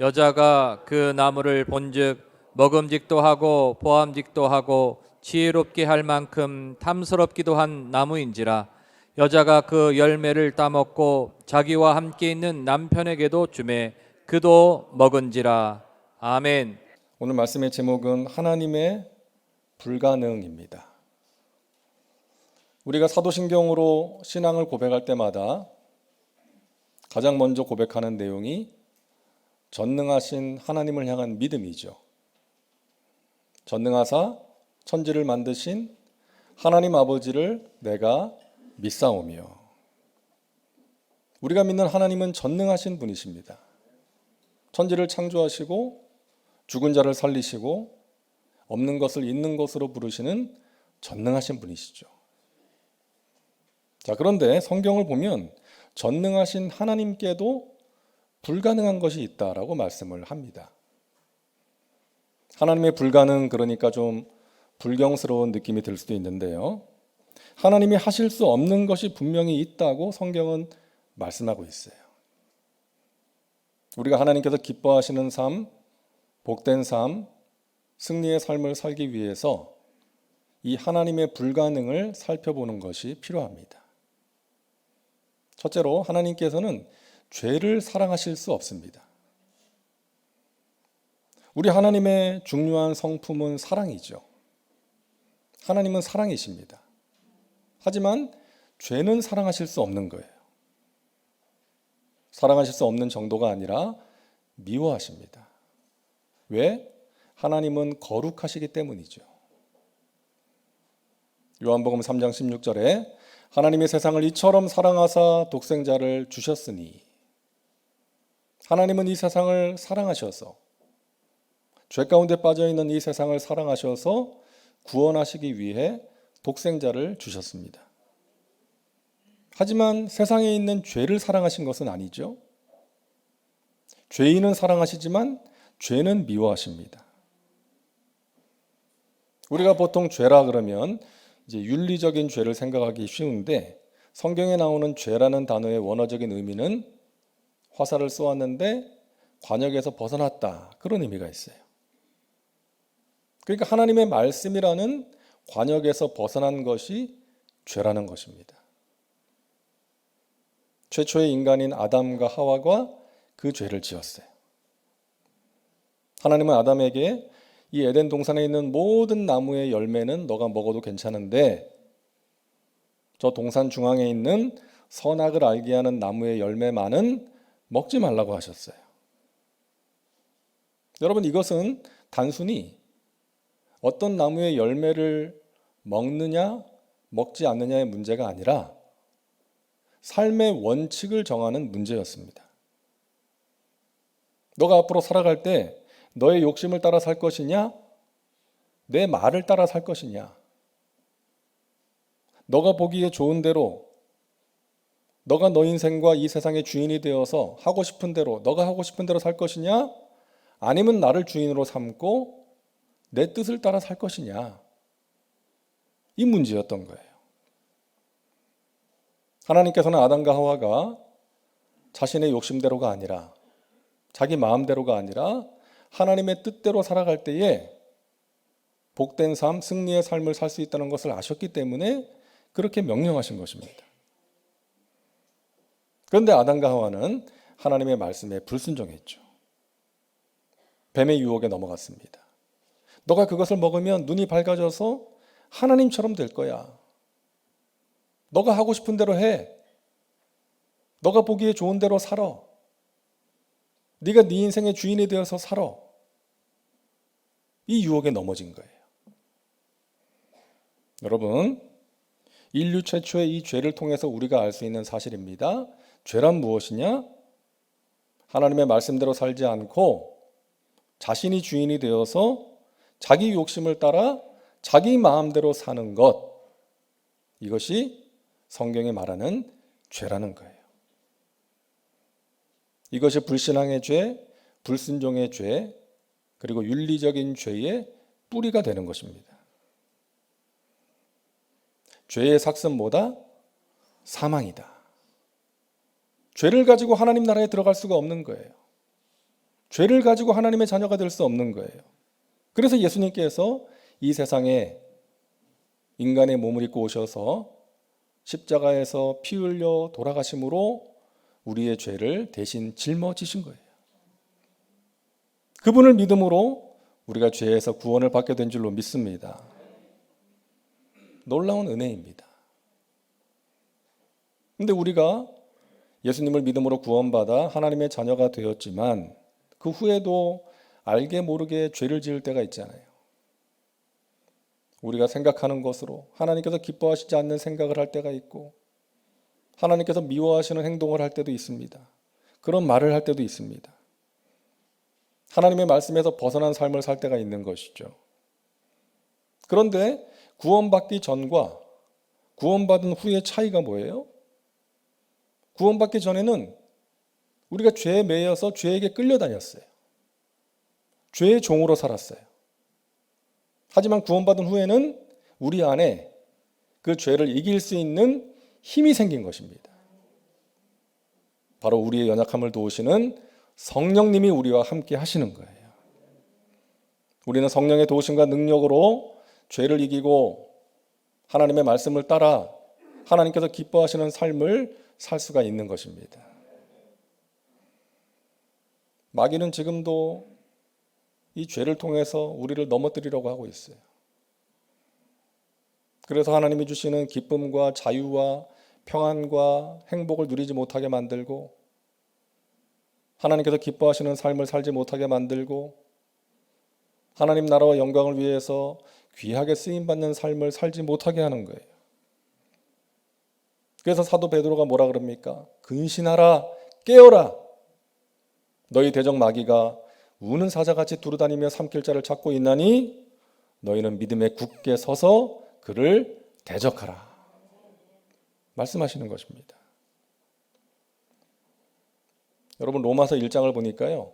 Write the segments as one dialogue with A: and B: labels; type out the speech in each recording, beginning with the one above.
A: 여자가 그 나무를 본즉 먹음직도 하고 보암직도 하고 지혜롭게 할 만큼 탐스럽기도 한 나무인지라. 여자가 그 열매를 따먹고 자기와 함께 있는 남편에게도 주매 그도 먹은지라. 아멘.
B: 오늘 말씀의 제목은 하나님의 불가능입니다. 우리가 사도신경으로 신앙을 고백할 때마다 가장 먼저 고백하는 내용이 전능하신 하나님을 향한 믿음이죠. 전능하사 천지를 만드신 하나님 아버지를 내가 믿사오며. 우리가 믿는 하나님은 전능하신 분이십니다. 천지를 창조하시고 죽은 자를 살리시고 없는 것을 있는 것으로 부르시는 전능하신 분이시죠. 자, 그런데 성경을 보면 전능하신 하나님께도 불가능한 것이 있다라고 말씀을 합니다. 하나님의 불가능, 그러니까 좀 불경스러운 느낌이 들 수도 있는데요. 하나님이 하실 수 없는 것이 분명히 있다고 성경은 말씀하고 있어요. 우리가 하나님께서 기뻐하시는 삶, 복된 삶, 승리의 삶을 살기 위해서 이 하나님의 불가능을 살펴보는 것이 필요합니다. 첫째로 하나님께서는 죄를 사랑하실 수 없습니다. 우리 하나님의 중요한 성품은 사랑이죠. 하나님은 사랑이십니다. 하지만 죄는 사랑하실 수 없는 거예요. 사랑하실 수 없는 정도가 아니라 미워하십니다. 왜? 하나님은 거룩하시기 때문이죠. 요한복음 3장 16절에 하나님이 세상을 이처럼 사랑하사 독생자를 주셨으니, 하나님은 이 세상을 사랑하셔서, 죄 가운데 빠져있는 이 세상을 사랑하셔서 구원하시기 위해 독생자를 주셨습니다. 하지만 세상에 있는 죄를 사랑하신 것은 아니죠. 죄인은 사랑하시지만 죄는 미워하십니다. 우리가 보통 죄라 그러면 이제 윤리적인 죄를 생각하기 쉬운데, 성경에 나오는 죄라는 단어의 원어적인 의미는 화살을 쏘았는데 관역에서 벗어났다, 그런 의미가 있어요. 그러니까 하나님의 말씀이라는 관역에서 벗어난 것이 죄라는 것입니다. 최초의 인간인 아담과 하와가 그 죄를 지었어요. 하나님은 아담에게 이 에덴 동산에 있는 모든 나무의 열매는 너가 먹어도 괜찮은데 저 동산 중앙에 있는 선악을 알게 하는 나무의 열매만은 먹지 말라고 하셨어요. 여러분, 이것은 단순히 어떤 나무의 열매를 먹느냐 먹지 않느냐의 문제가 아니라 삶의 원칙을 정하는 문제였습니다. 너가 앞으로 살아갈 때 너의 욕심을 따라 살 것이냐, 내 말을 따라 살 것이냐, 너가 보기에 좋은 대로, 너가 너 인생과 이 세상의 주인이 되어서 하고 싶은 대로, 너가 하고 싶은 대로 살 것이냐, 아니면 나를 주인으로 삼고 내 뜻을 따라 살 것이냐, 이 문제였던 거예요. 하나님께서는 아담과 하와가 자신의 욕심대로가 아니라, 자기 마음대로가 아니라 하나님의 뜻대로 살아갈 때에 복된 삶, 승리의 삶을 살 수 있다는 것을 아셨기 때문에 그렇게 명령하신 것입니다. 그런데 아담과 하와는 하나님의 말씀에 불순종했죠. 뱀의 유혹에 넘어갔습니다. 너가 그것을 먹으면 눈이 밝아져서 하나님처럼 될 거야. 너가 하고 싶은 대로 해. 너가 보기에 좋은 대로 살아. 네가 네 인생의 주인이 되어서 살아. 이 유혹에 넘어진 거예요. 여러분, 인류 최초의 이 죄를 통해서 우리가 알 수 있는 사실입니다. 죄란 무엇이냐? 하나님의 말씀대로 살지 않고 자신이 주인이 되어서 자기 욕심을 따라 자기 마음대로 사는 것, 이것이 성경이 말하는 죄라는 거예요. 이것이 불신앙의 죄, 불순종의 죄, 그리고 윤리적인 죄의 뿌리가 되는 것입니다. 죄의 삭은 뭐다? 사망이다. 죄를 가지고 하나님 나라에 들어갈 수가 없는 거예요. 죄를 가지고 하나님의 자녀가 될 수 없는 거예요. 그래서 예수님께서 이 세상에 인간의 몸을 입고 오셔서 십자가에서 피 흘려 돌아가심으로 우리의 죄를 대신 짊어지신 거예요. 그분을 믿음으로 우리가 죄에서 구원을 받게 된 줄로 믿습니다. 놀라운 은혜입니다. 근데 우리가 예수님을 믿음으로 구원받아 하나님의 자녀가 되었지만 그 후에도 알게 모르게 죄를 지을 때가 있잖아요. 우리가 생각하는 것으로 하나님께서 기뻐하시지 않는 생각을 할 때가 있고 하나님께서 미워하시는 행동을 할 때도 있습니다. 그런 말을 할 때도 있습니다. 하나님의 말씀에서 벗어난 삶을 살 때가 있는 것이죠. 그런데 구원받기 전과 구원받은 후의 차이가 뭐예요? 구원받기 전에는 우리가 죄에 매여서 죄에게 끌려다녔어요. 죄의 종으로 살았어요. 하지만 구원받은 후에는 우리 안에 그 죄를 이길 수 있는 힘이 생긴 것입니다. 바로 우리의 연약함을 도우시는 성령님이 우리와 함께 하시는 거예요. 우리는 성령의 도우심과 능력으로 죄를 이기고 하나님의 말씀을 따라 하나님께서 기뻐하시는 삶을 살 수가 있는 것입니다. 마귀는 지금도 이 죄를 통해서 우리를 넘어뜨리려고 하고 있어요. 그래서 하나님이 주시는 기쁨과 자유와 평안과 행복을 누리지 못하게 만들고 하나님께서 기뻐하시는 삶을 살지 못하게 만들고 하나님 나라와 영광을 위해서 귀하게 쓰임받는 삶을 살지 못하게 하는 거예요. 그래서 사도 베드로가 뭐라 그럽니까? 근신하라, 깨어라. 너희 대적 마귀가 우는 사자같이 두루다니며 삼킬 자를 찾고 있나니 너희는 믿음에 굳게 서서 그를 대적하라. 말씀하시는 것입니다. 여러분 로마서 1장을 보니까요.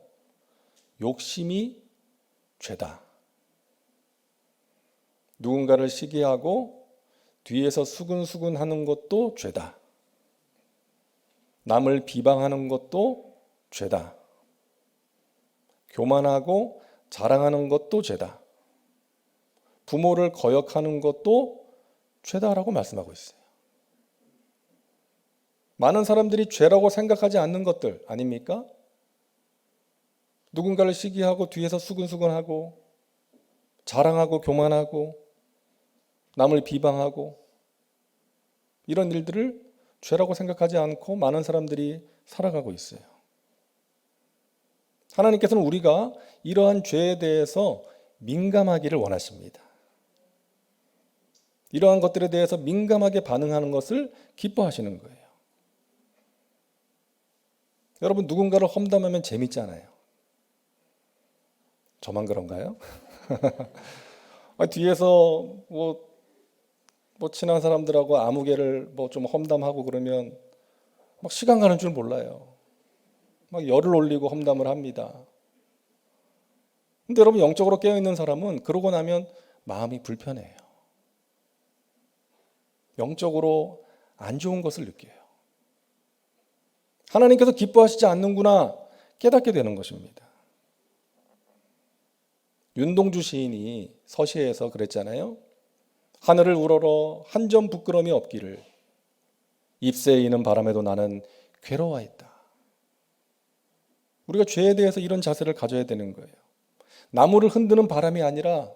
B: 욕심이 죄다. 누군가를 시기하고 뒤에서 수근수근 하는 것도 죄다. 남을 비방하는 것도 죄다. 교만하고 자랑하는 것도 죄다. 부모를 거역하는 것도 죄다라고 말씀하고 있어요. 많은 사람들이 죄라고 생각하지 않는 것들 아닙니까? 누군가를 시기하고 뒤에서 수근수근하고 자랑하고 교만하고 남을 비방하고 이런 일들을 죄라고 생각하지 않고 많은 사람들이 살아가고 있어요. 하나님께서는 우리가 이러한 죄에 대해서 민감하기를 원하십니다. 이러한 것들에 대해서 민감하게 반응하는 것을 기뻐하시는 거예요. 여러분 누군가를 험담하면 재밌잖아요. 저만 그런가요? 뒤에서 뭐 친한 사람들하고 아무개를 좀 험담하고 그러면 막 시간 가는 줄 몰라요. 막 열을 올리고 험담을 합니다. 근데 여러분 영적으로 깨어있는 사람은 그러고 나면 마음이 불편해요. 영적으로 안 좋은 것을 느껴요. 하나님께서 기뻐하시지 않는구나 깨닫게 되는 것입니다. 윤동주 시인이 서시에서 그랬잖아요. 하늘을 우러러 한 점 부끄러움이 없기를 잎새에 이는 바람에도 나는 괴로워했다. 우리가 죄에 대해서 이런 자세를 가져야 되는 거예요. 나무를 흔드는 바람이 아니라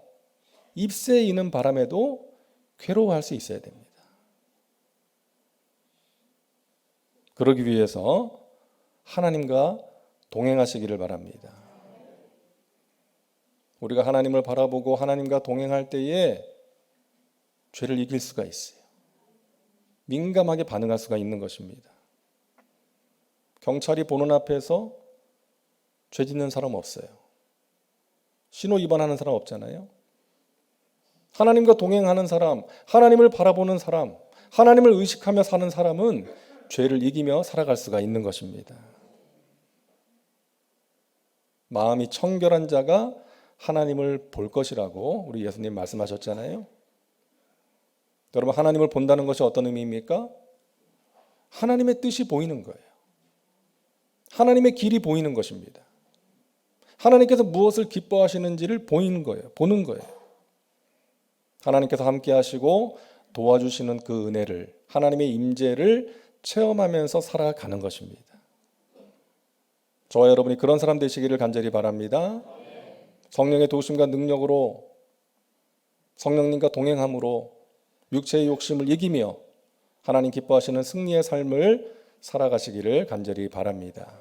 B: 잎새에 이는 바람에도 괴로워할 수 있어야 됩니다. 그러기 위해서 하나님과 동행하시기를 바랍니다. 우리가 하나님을 바라보고 하나님과 동행할 때에 죄를 이길 수가 있어요. 민감하게 반응할 수가 있는 것입니다. 경찰이 보는 앞에서 죄 짓는 사람 없어요. 신호 위반하는 사람 없잖아요. 하나님과 동행하는 사람, 하나님을 바라보는 사람, 하나님을 의식하며 사는 사람은 죄를 이기며 살아갈 수가 있는 것입니다. 마음이 청결한 자가 하나님을 볼 것이라고 우리 예수님 말씀하셨잖아요. 여러분 하나님을 본다는 것이 어떤 의미입니까? 하나님의 뜻이 보이는 거예요. 하나님의 길이 보이는 것입니다. 하나님께서 무엇을 기뻐하시는지를 보이는 거예요. 보는 거예요. 하나님께서 함께 하시고 도와주시는 그 은혜를, 하나님의 임재를 체험하면서 살아가는 것입니다. 저와 여러분이 그런 사람 되시기를 간절히 바랍니다. 성령의 도우심과 능력으로, 성령님과 동행함으로 육체의 욕심을 이기며 하나님 기뻐하시는 승리의 삶을 살아가시기를 간절히 바랍니다.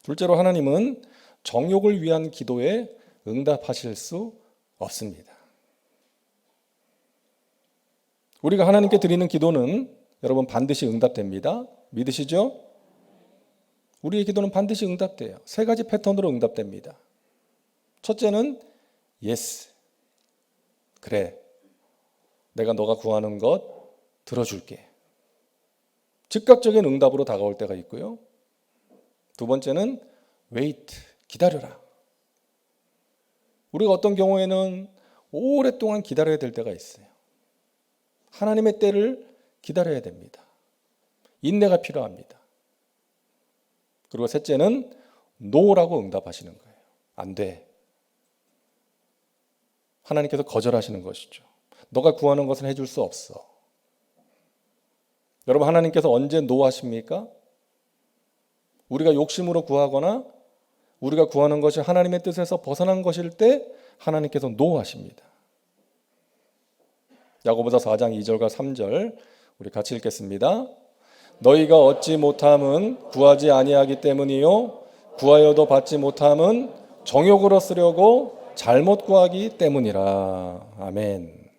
B: 둘째로, 하나님은 정욕을 위한 기도에 응답하실 수 없습니다. 우리가 하나님께 드리는 기도는 여러분 반드시 응답됩니다. 믿으시죠? 우리의 기도는 반드시 응답돼요. 세 가지 패턴으로 응답됩니다. 첫째는 yes, 그래, 내가 너가 구하는 것 들어줄게. 즉각적인 응답으로 다가올 때가 있고요. 두 번째는 wait, 기다려라. 우리가 어떤 경우에는 오랫동안 기다려야 될 때가 있어요. 하나님의 때를 기다려야 됩니다. 인내가 필요합니다. 그리고 셋째는 no라고 응답하시는 거예요. 안 돼. 하나님께서 거절하시는 것이죠. 너가 구하는 것은 해줄 수 없어. 여러분, 하나님께서 언제 no 하십니까? 우리가 욕심으로 구하거나 우리가 구하는 것이 하나님의 뜻에서 벗어난 것일 때 하나님께서 no 하십니다. 야고보서 4장 2절과 3절 우리 같이 읽겠습니다. 너희가 얻지 못함은 구하지 아니하기 때문이요 구하여도 받지 못함은 정욕으로 쓰려고 잘못 구하기 때문이라. 아멘.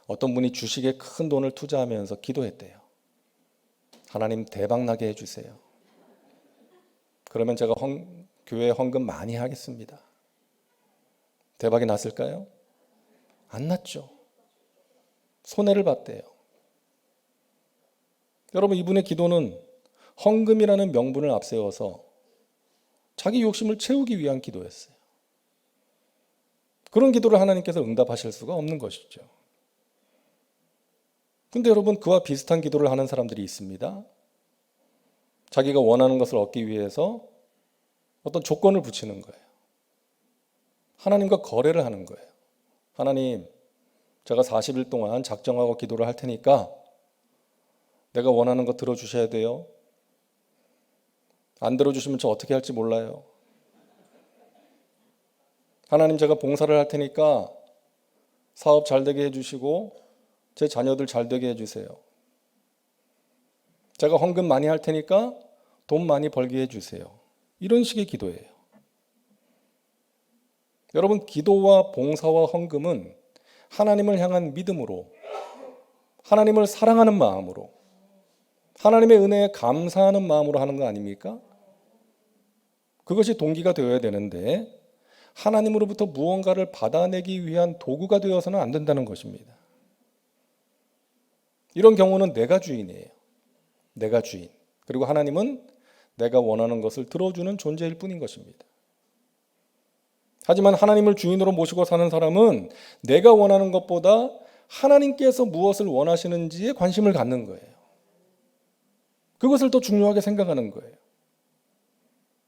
B: 어떤 분이 주식에 큰 돈을 투자하면서 기도했대요. 하나님 대박 나게 해주세요. 그러면 제가 교회에 헌금 많이 하겠습니다. 대박이 났을까요? 안 났죠. 손해를 봤대요. 여러분, 이분의 기도는 헌금이라는 명분을 앞세워서 자기 욕심을 채우기 위한 기도였어요. 그런 기도를 하나님께서 응답하실 수가 없는 것이죠. 근데 여러분, 그와 비슷한 기도를 하는 사람들이 있습니다. 자기가 원하는 것을 얻기 위해서 어떤 조건을 붙이는 거예요. 하나님과 거래를 하는 거예요. 하나님, 제가 40일 동안 작정하고 기도를 할 테니까 내가 원하는 거 들어주셔야 돼요. 안 들어주시면 저 어떻게 할지 몰라요. 하나님, 제가 봉사를 할 테니까 사업 잘 되게 해주시고 제 자녀들 잘 되게 해주세요. 제가 헌금 많이 할 테니까 돈 많이 벌게 해주세요. 이런 식의 기도예요. 여러분, 기도와 봉사와 헌금은 하나님을 향한 믿음으로, 하나님을 사랑하는 마음으로, 하나님의 은혜에 감사하는 마음으로 하는 거 아닙니까? 그것이 동기가 되어야 되는데 하나님으로부터 무언가를 받아내기 위한 도구가 되어서는 안 된다는 것입니다. 이런 경우는 내가 주인이에요. 내가 주인. 그리고 하나님은 내가 원하는 것을 들어주는 존재일 뿐인 것입니다. 하지만 하나님을 주인으로 모시고 사는 사람은 내가 원하는 것보다 하나님께서 무엇을 원하시는지에 관심을 갖는 거예요. 그것을 더 중요하게 생각하는 거예요.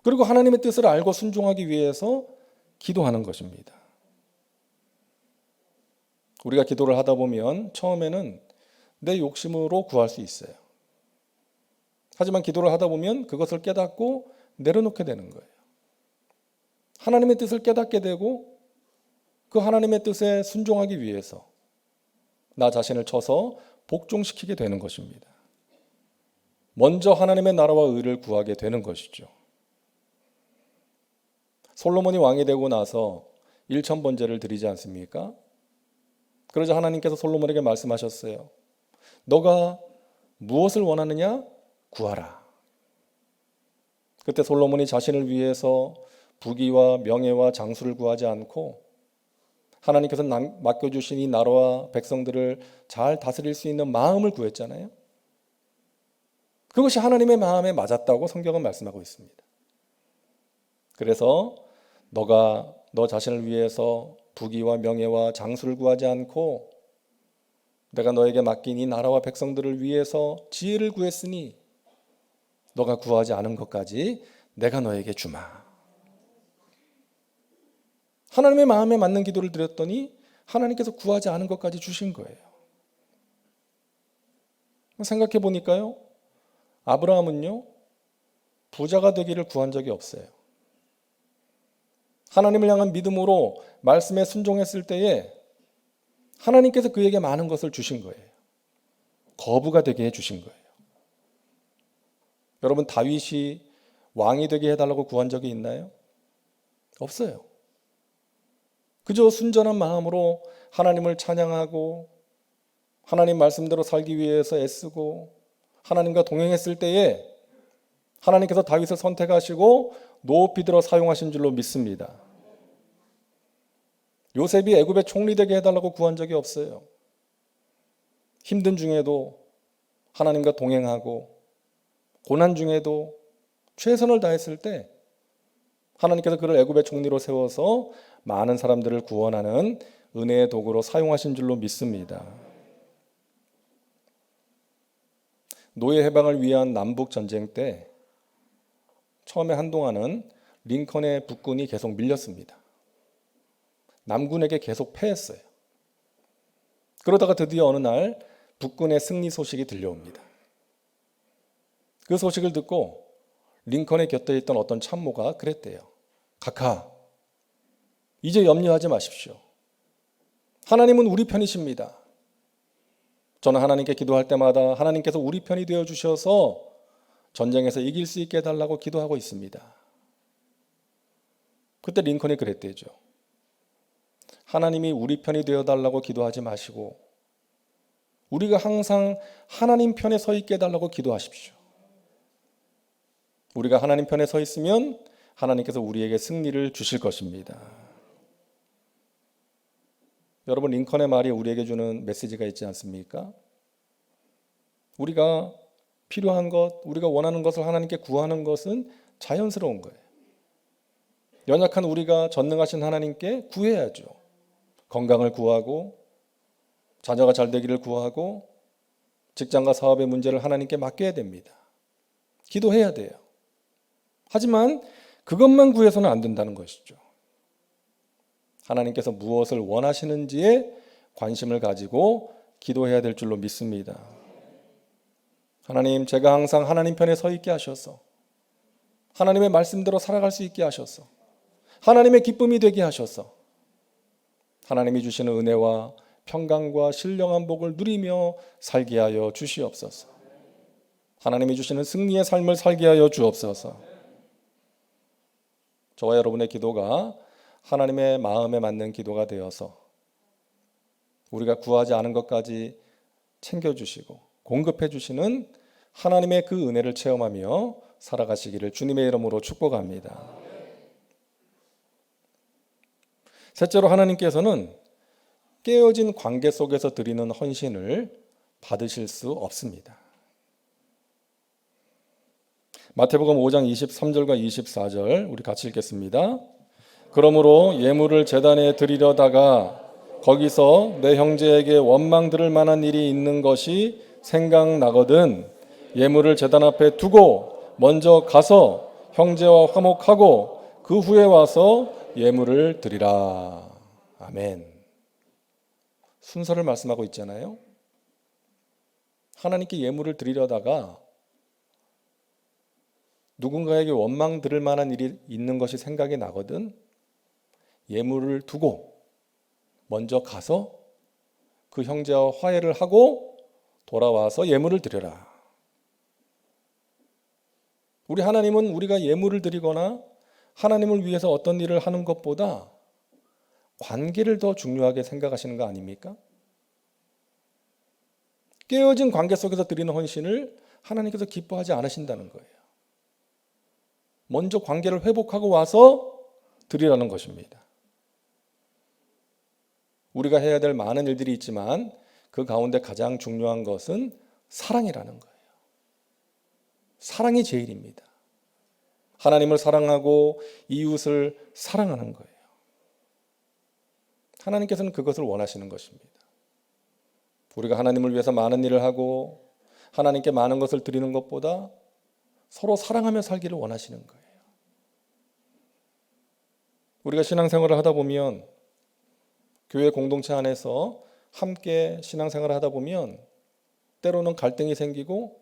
B: 그리고 하나님의 뜻을 알고 순종하기 위해서 기도하는 것입니다. 우리가 기도를 하다 보면 처음에는 내 욕심으로 구할 수 있어요. 하지만 기도를 하다 보면 그것을 깨닫고 내려놓게 되는 거예요. 하나님의 뜻을 깨닫게 되고 그 하나님의 뜻에 순종하기 위해서 나 자신을 쳐서 복종시키게 되는 것입니다. 먼저 하나님의 나라와 의를 구하게 되는 것이죠. 솔로몬이 왕이 되고 나서 1000번제를 드리지 않습니까? 그러자 하나님께서 솔로몬에게 말씀하셨어요. 너가 무엇을 원하느냐? 구하라. 그때 솔로몬이 자신을 위해서 부귀와 명예와 장수를 구하지 않고 하나님께서 맡겨주신 이 나라와 백성들을 잘 다스릴 수 있는 마음을 구했잖아요. 그것이 하나님의 마음에 맞았다고 성경은 말씀하고 있습니다. 그래서 너가 너 자신을 위해서 부귀와 명예와 장수를 구하지 않고 내가 너에게 맡긴 이 나라와 백성들을 위해서 지혜를 구했으니 너가 구하지 않은 것까지 내가 너에게 주마. 하나님의 마음에 맞는 기도를 드렸더니 하나님께서 구하지 않은 것까지 주신 거예요. 생각해 보니까요, 아브라함은요, 부자가 되기를 구한 적이 없어요. 하나님을 향한 믿음으로 말씀에 순종했을 때에 하나님께서 그에게 많은 것을 주신 거예요. 거부가 되게 해주신 거예요. 여러분, 다윗이 왕이 되게 해달라고 구한 적이 있나요? 없어요. 그저 순전한 마음으로 하나님을 찬양하고 하나님 말씀대로 살기 위해서 애쓰고 하나님과 동행했을 때에 하나님께서 다윗을 선택하시고 높이 들어 사용하신 줄로 믿습니다. 요셉이 애굽의 총리 되게 해달라고 구한 적이 없어요. 힘든 중에도 하나님과 동행하고 고난 중에도 최선을 다했을 때 하나님께서 그를 애굽의 총리로 세워서 많은 사람들을 구원하는 은혜의 도구로 사용하신 줄로 믿습니다. 노예 해방을 위한 남북 전쟁 때 처음에 한동안은 링컨의 북군이 계속 밀렸습니다. 남군에게 계속 패했어요. 그러다가 드디어 어느 날 북군의 승리 소식이 들려옵니다. 그 소식을 듣고 링컨의 곁에 있던 어떤 참모가 그랬대요. 각하, 이제 염려하지 마십시오. 하나님은 우리 편이십니다. 저는 하나님께 기도할 때마다 하나님께서 우리 편이 되어 주셔서 전쟁에서 이길 수 있게 해달라고 기도하고 있습니다. 그때 링컨이 그랬대죠. 하나님이 우리 편이 되어달라고 기도하지 마시고 우리가 항상 하나님 편에 서 있게 해달라고 기도하십시오. 우리가 하나님 편에 서 있으면 하나님께서 우리에게 승리를 주실 것입니다. 여러분, 링컨의 말이 우리에게 주는 메시지가 있지 않습니까? 우리가 필요한 것, 우리가 원하는 것을 하나님께 구하는 것은 자연스러운 거예요. 연약한 우리가 전능하신 하나님께 구해야죠. 건강을 구하고 자녀가 잘 되기를 구하고 직장과 사업의 문제를 하나님께 맡겨야 됩니다. 기도해야 돼요. 하지만 그것만 구해서는 안 된다는 것이죠. 하나님께서 무엇을 원하시는지에 관심을 가지고 기도해야 될 줄로 믿습니다. 하나님, 제가 항상 하나님 편에 서 있게 하셔서 하나님의 말씀대로 살아갈 수 있게 하셔서 하나님의 기쁨이 되게 하셔서 하나님이 주시는 은혜와 평강과 신령한 복을 누리며 살게 하여 주시옵소서. 하나님이 주시는 승리의 삶을 살게 하여 주옵소서. 저와 여러분의 기도가 하나님의 마음에 맞는 기도가 되어서 우리가 구하지 않은 것까지 챙겨주시고 공급해 주시는 하나님의 그 은혜를 체험하며 살아가시기를 주님의 이름으로 축복합니다. 셋째로, 하나님께서는 깨어진 관계 속에서 드리는 헌신을 받으실 수 없습니다. 마태복음 5장 23절과 24절 우리 같이 읽겠습니다. 그러므로 예물을 제단에 드리려다가 거기서 내 형제에게 원망 들을 만한 일이 있는 것이 생각나거든 예물을 제단 앞에 두고 먼저 가서 형제와 화목하고 그 후에 와서 예물을 드리라. 아멘. 순서를 말씀하고 있잖아요. 하나님께 예물을 드리려다가 누군가에게 원망 들을 만한 일이 있는 것이 생각이 나거든 예물을 두고 먼저 가서 그 형제와 화해를 하고 돌아와서 예물을 드려라. 우리 하나님은 우리가 예물을 드리거나 하나님을 위해서 어떤 일을 하는 것보다 관계를 더 중요하게 생각하시는 거 아닙니까? 깨어진 관계 속에서 드리는 헌신을 하나님께서 기뻐하지 않으신다는 거예요. 먼저 관계를 회복하고 와서 드리라는 것입니다. 우리가 해야 될 많은 일들이 있지만 그 가운데 가장 중요한 것은 사랑이라는 거예요. 사랑이 제일입니다. 하나님을 사랑하고 이웃을 사랑하는 거예요. 하나님께서는 그것을 원하시는 것입니다. 우리가 하나님을 위해서 많은 일을 하고 하나님께 많은 것을 드리는 것보다 서로 사랑하며 살기를 원하시는 거예요. 우리가 신앙생활을 하다 보면, 교회 공동체 안에서 함께 신앙생활을 하다 보면 때로는 갈등이 생기고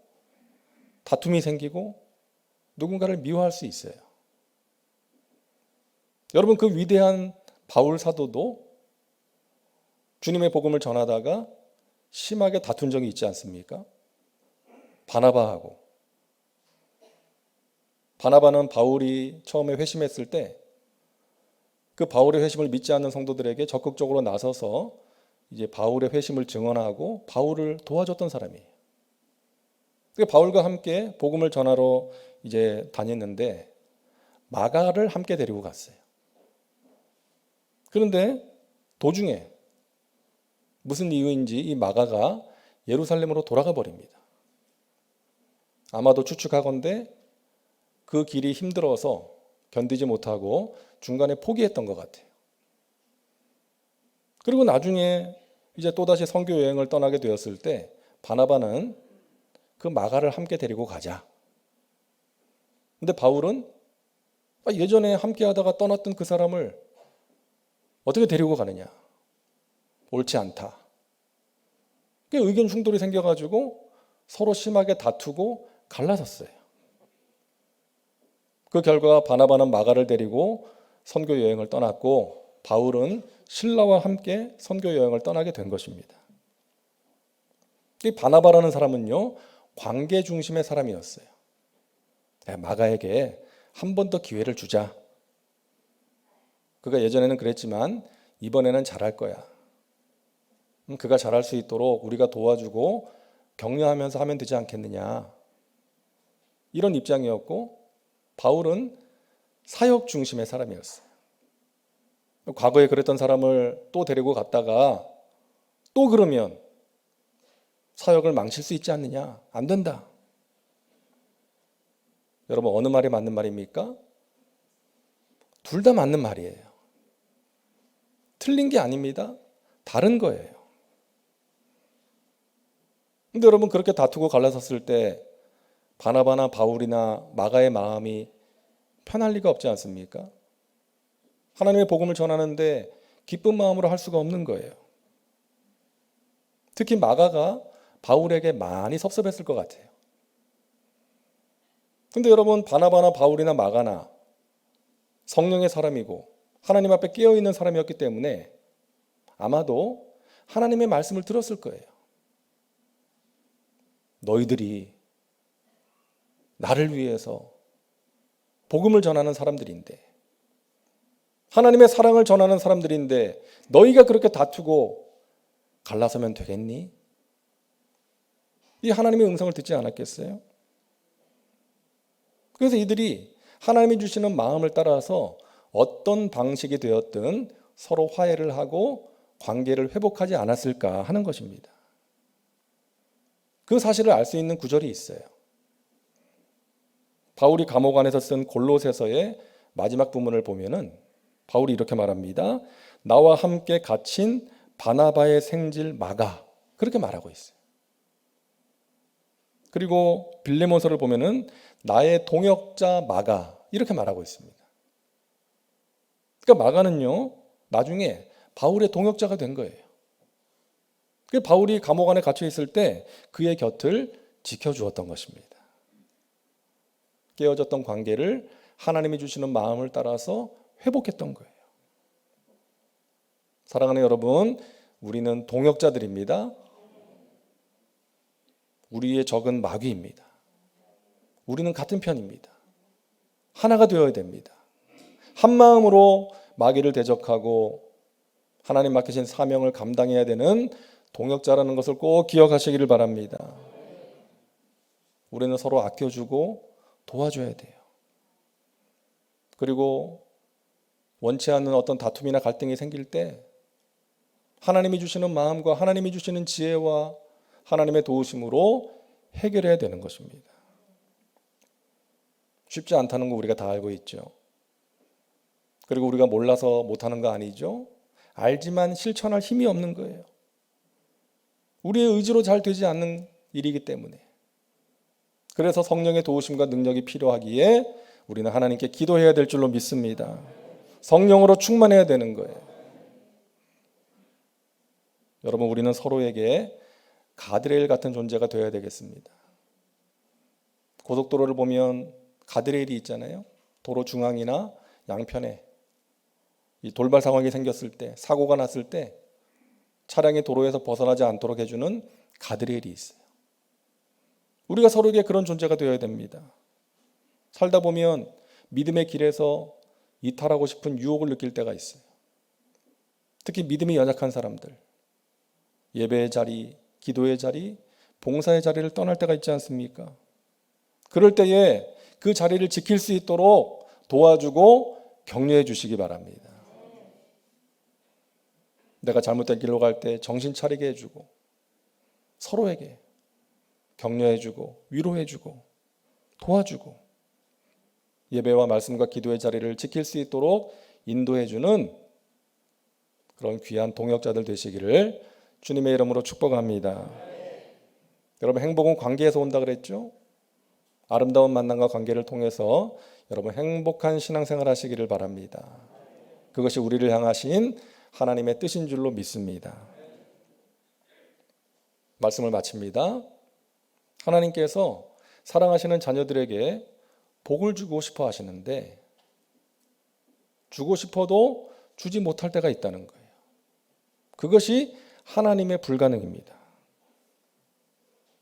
B: 다툼이 생기고 누군가를 미워할 수 있어요. 여러분, 그 위대한 바울 사도도 주님의 복음을 전하다가 심하게 다툰 적이 있지 않습니까? 바나바는 바울이 처음에 회심했을 때 그 바울의 회심을 믿지 않는 성도들에게 적극적으로 나서서 이제 바울의 회심을 증언하고 바울을 도와줬던 사람이에요. 바울과 함께 복음을 전하러 이제 다녔는데 마가를 함께 데리고 갔어요. 그런데 도중에 무슨 이유인지 이 마가가 예루살렘으로 돌아가 버립니다. 아마도 추측하건대 그 길이 힘들어서 견디지 못하고 중간에 포기했던 것 같아요. 그리고 나중에 이제 또다시 선교 여행을 떠나게 되었을 때 바나바는 그 마가를 함께 데리고 가자. 근데 바울은 예전에 함께 하다가 떠났던 그 사람을 어떻게 데리고 가느냐. 옳지 않다. 의견 충돌이 생겨가지고 서로 심하게 다투고 갈라섰어요. 그 결과 바나바는 마가를 데리고 선교 여행을 떠났고 바울은 실라와 함께 선교 여행을 떠나게 된 것입니다. 이 바나바라는 사람은요, 관계 중심의 사람이었어요. 마가에게 한 번 더 기회를 주자. 그가 예전에는 그랬지만 이번에는 잘할 거야. 그가 잘할 수 있도록 우리가 도와주고 격려하면서 하면 되지 않겠느냐. 이런 입장이었고 바울은 사역 중심의 사람이었어요. 과거에 그랬던 사람을 또 데리고 갔다가 또 그러면 사역을 망칠 수 있지 않느냐. 안 된다. 여러분, 어느 말이 맞는 말입니까? 둘 다 맞는 말이에요. 틀린 게 아닙니다. 다른 거예요. 근데 여러분, 그렇게 다투고 갈라섰을 때 바나바나 바울이나 마가의 마음이 편할 리가 없지 않습니까? 하나님의 복음을 전하는데 기쁜 마음으로 할 수가 없는 거예요. 특히 마가가 바울에게 많이 섭섭했을 것 같아요. 근데 여러분, 바나바나 바울이나 마가나 성령의 사람이고 하나님 앞에 깨어있는 사람이었기 때문에 아마도 하나님의 말씀을 들었을 거예요. 너희들이 나를 위해서 복음을 전하는 사람들인데, 하나님의 사랑을 전하는 사람들인데 너희가 그렇게 다투고 갈라서면 되겠니? 이 하나님의 음성을 듣지 않았겠어요? 그래서 이들이 하나님이 주시는 마음을 따라서 어떤 방식이 되었든 서로 화해를 하고 관계를 회복하지 않았을까 하는 것입니다. 그 사실을 알 수 있는 구절이 있어요. 바울이 감옥 안에서 쓴 골로새서의 마지막 부분을 보면은 바울이 이렇게 말합니다. 나와 함께 갇힌 바나바의 생질 마가, 그렇게 말하고 있어요. 그리고 빌레몬서를 보면은 나의 동역자 마가, 이렇게 말하고 있습니다. 그러니까 마가는요, 나중에 바울의 동역자가 된 거예요. 바울이 감옥 안에 갇혀 있을 때 그의 곁을 지켜주었던 것입니다. 깨어졌던 관계를 하나님이 주시는 마음을 따라서 회복했던 거예요. 사랑하는 여러분, 우리는 동역자들입니다. 우리의 적은 마귀입니다. 우리는 같은 편입니다. 하나가 되어야 됩니다. 한 마음으로 마귀를 대적하고 하나님 맡기신 사명을 감당해야 되는 동역자라는 것을 꼭 기억하시기를 바랍니다. 우리는 서로 아껴주고 도와줘야 돼요. 그리고 원치 않는 어떤 다툼이나 갈등이 생길 때 하나님이 주시는 마음과 하나님이 주시는 지혜와 하나님의 도우심으로 해결해야 되는 것입니다. 쉽지 않다는 거 우리가 다 알고 있죠. 그리고 우리가 몰라서 못하는 거 아니죠. 알지만 실천할 힘이 없는 거예요. 우리의 의지로 잘 되지 않는 일이기 때문에. 그래서 성령의 도우심과 능력이 필요하기에 우리는 하나님께 기도해야 될 줄로 믿습니다. 성령으로 충만해야 되는 거예요. 여러분, 우리는 서로에게 가드레일 같은 존재가 되어야 되겠습니다. 고속도로를 보면 가드레일이 있잖아요. 도로 중앙이나 양편에 이 돌발 상황이 생겼을 때, 사고가 났을 때 차량이 도로에서 벗어나지 않도록 해주는 가드레일이 있어요. 우리가 서로에게 그런 존재가 되어야 됩니다. 살다 보면 믿음의 길에서 이탈하고 싶은 유혹을 느낄 때가 있어요. 특히 믿음이 연약한 사람들, 예배의 자리, 기도의 자리, 봉사의 자리를 떠날 때가 있지 않습니까? 그럴 때에 그 자리를 지킬 수 있도록 도와주고 격려해 주시기 바랍니다. 내가 잘못된 길로 갈 때 정신 차리게 해주고 서로에게 격려해주고 위로해주고 도와주고 예배와 말씀과 기도의 자리를 지킬 수 있도록 인도해주는 그런 귀한 동역자들 되시기를 주님의 이름으로 축복합니다. 여러분, 행복은 관계에서 온다 그랬죠? 아름다운 만남과 관계를 통해서 여러분 행복한 신앙생활 하시기를 바랍니다. 그것이 우리를 향하신 하나님의 뜻인 줄로 믿습니다. 말씀을 마칩니다. 하나님께서 사랑하시는 자녀들에게 복을 주고 싶어 하시는데 주고 싶어도 주지 못할 때가 있다는 거예요. 그것이 하나님의 불가능입니다.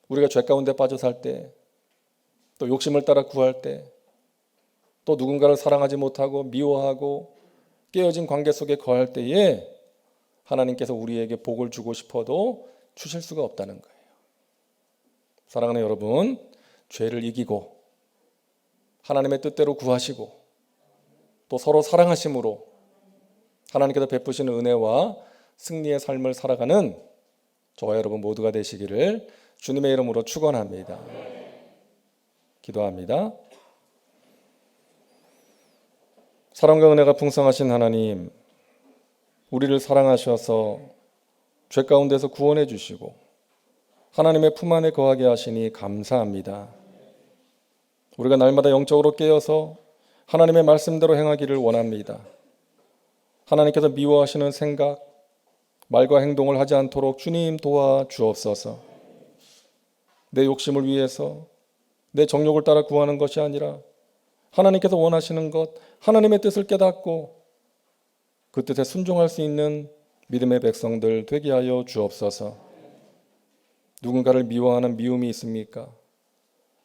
B: 우리가 죄 가운데 빠져 살 때, 또 욕심을 따라 구할 때, 또 누군가를 사랑하지 못하고 미워하고 깨어진 관계 속에 거할 때에 하나님께서 우리에게 복을 주고 싶어도 주실 수가 없다는 거예요. 사랑하는 여러분, 죄를 이기고 하나님의 뜻대로 구하시고 또 서로 사랑하심으로 하나님께서 베푸시는 은혜와 승리의 삶을 살아가는 저와 여러분 모두가 되시기를 주님의 이름으로 축원합니다. 기도합니다. 사랑과 은혜가 풍성하신 하나님, 우리를 사랑하셔서 죄 가운데서 구원해 주시고 하나님의 품 안에 거하게 하시니 감사합니다. 우리가 날마다 영적으로 깨어서 하나님의 말씀대로 행하기를 원합니다. 하나님께서 미워하시는 생각, 말과 행동을 하지 않도록 주님 도와 주옵소서. 내 욕심을 위해서 내 정욕을 따라 구하는 것이 아니라 하나님께서 원하시는 것, 하나님의 뜻을 깨닫고 그 뜻에 순종할 수 있는 믿음의 백성들 되게 하여 주옵소서. 누군가를 미워하는 미움이 있습니까?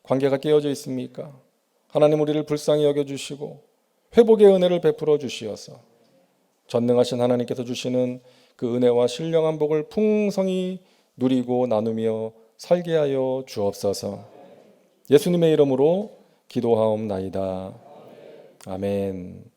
B: 관계가 깨어져 있습니까? 하나님 우리를 불쌍히 여겨주시고 회복의 은혜를 베풀어 주시어서 전능하신 하나님께서 주시는 그 은혜와 신령한 복을 풍성히 누리고 나누며 살게 하여 주옵소서. 예수님의 이름으로 기도하옵나이다. 아멘.